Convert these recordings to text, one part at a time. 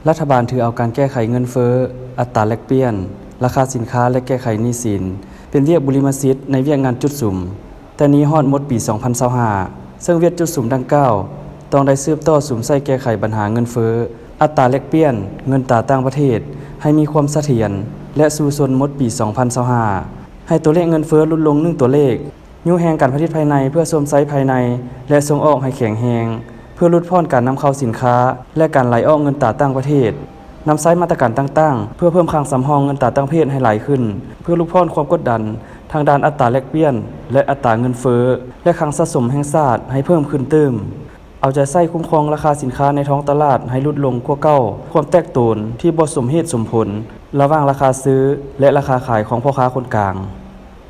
รัฐบาลถือเอาการแก้ไขเงินเฟ้ออัตราแลกเปลี่ยนราคาสินค้าและแก้ไขหนี้สินเป็นเวียกบุริมสิทธิ์ในเวียกงานจุดสุ่มแต่นี้ฮอดหมดปี 2025ซึ่งเวียกจุดสุ่มดังกล่าวต้องได้สืบต่อสุ่มใส่แก้ไขปัญหาเงินเฟ้ออัตราแลกเปลี่ยนเงินตราต่างประเทศให้มีความเสถียรและสู่ชนหมดปี 2025ให้ตัวเลขเงินเฟ้อลดลง1ตัวเลขยุแฮงการผลิตภายในเพื่อสมไซภายในและส่งออกให้แข็งแรงเพื่อลดพรการนำเข้าสินค้าและการไหลออกเงินตราต่างประเทศนำใช้มาตรการต่างๆเพื่อเพิ่มคลังสำรองเงินตราต่างประเทศให้ไหลขึ้นเพื่อลดพรความกดดันทางด้านอัตราแลกเปลี่ยนและอัตราเงินเฟ้อและคลังสะสมแห่งชาติให้เพิ่มขึ้นเติมเอาใจใส่คุ้มครองราคาสินค้าในท้องตลาดให้ลดลงกว่าเก่าความแตกต่างที่บ่สมเหตุสมผลระหว่างราคาซื้อและราคาขายของพ่อค้าคนกลาง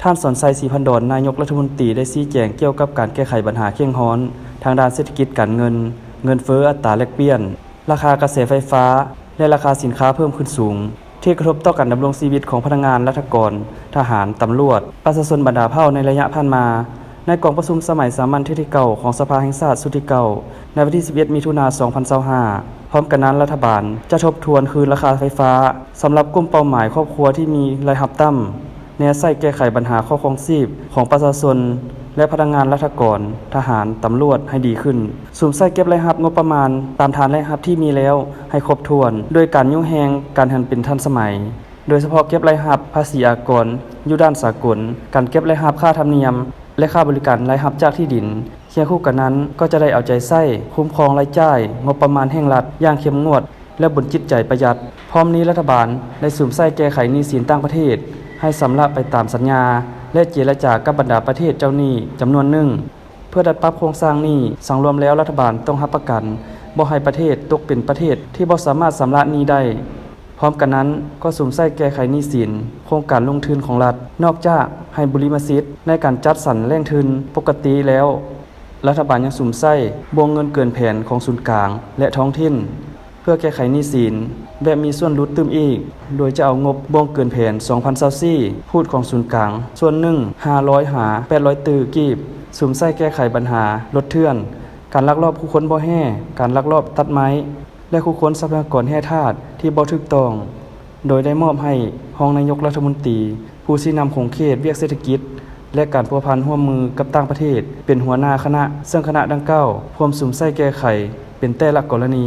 ท่านสอนไซศรีพันดรนายกรัฐมนตรีได้ชี้แจงเกี่ยวกับการแก้ไขปัญหาเข่งฮ้อนทางด้านเศรษฐกิจการเงินเฟ้ออัตราแลกเปลี่ยนราคากระแสไฟฟ้าและราคาสินค้าเพิ่มขึ้นสูงที่กระทบต่อการดำรงชีวิตของพนักงานราชการทหารตำรวจประชาชนบรรดาเผ่าในระยะผ่านมาในกองประชุมสมัยสามัญที่9ของสภาแห่งชาติสุดที่9ในวันที่11มิถุนายน2025พร้อมกันนั้นรัฐบาลจะทบทวนคืนราคาไฟฟ้าสำหรับกลุ่มเป้าหมายครอบครัวที่มีรายรับต่ำแนวใส่แก้ไขปัญหาข้อครองชีพของประชาชนและพนักงานราชการทหารตำรวจให้ดีขึ้นสุ่มใส่เก็บรายรับงบประมาณตามฐานรายรับที่มีแล้วให้ครบถ้วนโดยการยุ่งแฮงการหันเป็นทันสมัยโดยเฉพาะเก็บรายรับภาษีอากรอยู่ด้านสากลการเก็บรายรับค่าธรรมเนียมและค่าบริการรายรับจากที่ดินเคียงคู่กันนั้นก็จะได้เอาใจใส่คุ้มครองรายจ่ายงบประมาณแห่งรัฐอย่างเข้มงวดและบนจิตใจประหยัดพร้อมนี้รัฐบาลได้สุ่มใส่แก้ไขหนี้สินต่างประเทศให้สำระไปตามสัญญาและเจรจากับบรรดาประเทศเจ้าหนี้จำนวนหนึ่งเพื่อดัดปรับโครงสร้างหนี้สังรวมแล้วรัฐบาลต้องรับประกันบ่ให้ประเทศตกเป็นประเทศที่บ่สามารถชำระหนี้ได้พร้อมกันนั้นก็สุ่มใส่แก้ไขหนี้สินโครงการลงทุนของรัฐนอกจากให้บุริมสิทธิ์ในการจัดสรรแหล่งทุนปกติแล้วรัฐบาลยังสุ่มใส่วงเงินเกินแผนของศูนย์กลางและท้องถิ่นเพื่อแก้ไขหนี้สินแบบมีส่วนลดตึมอีกโดยจะเอางบวงเกินแผน2024พูดของศูนย์กลางส่วนหนึ่ง500หา800ตื้อกีบสุ่มใส่แก้ไขปัญหาลดเทื่อนการลักลอบผู้คนบ่แห่การลักลอบตัดไม้และผู้คนทรัพยากรแห่ธาตุที่บ่ถูกต้องโดยได้มอบให้รองนายกรัฐมนตรีผู้ชี้นำของเขตเวียกเศรษฐกิจและการพัวพันร่วมมือกับต่างประเทศเป็นหัวหน้าคณะซึ่งคณะดังกล่าวพร้อมสุ่มใส่แก้ไขเป็นแต่ละกรณี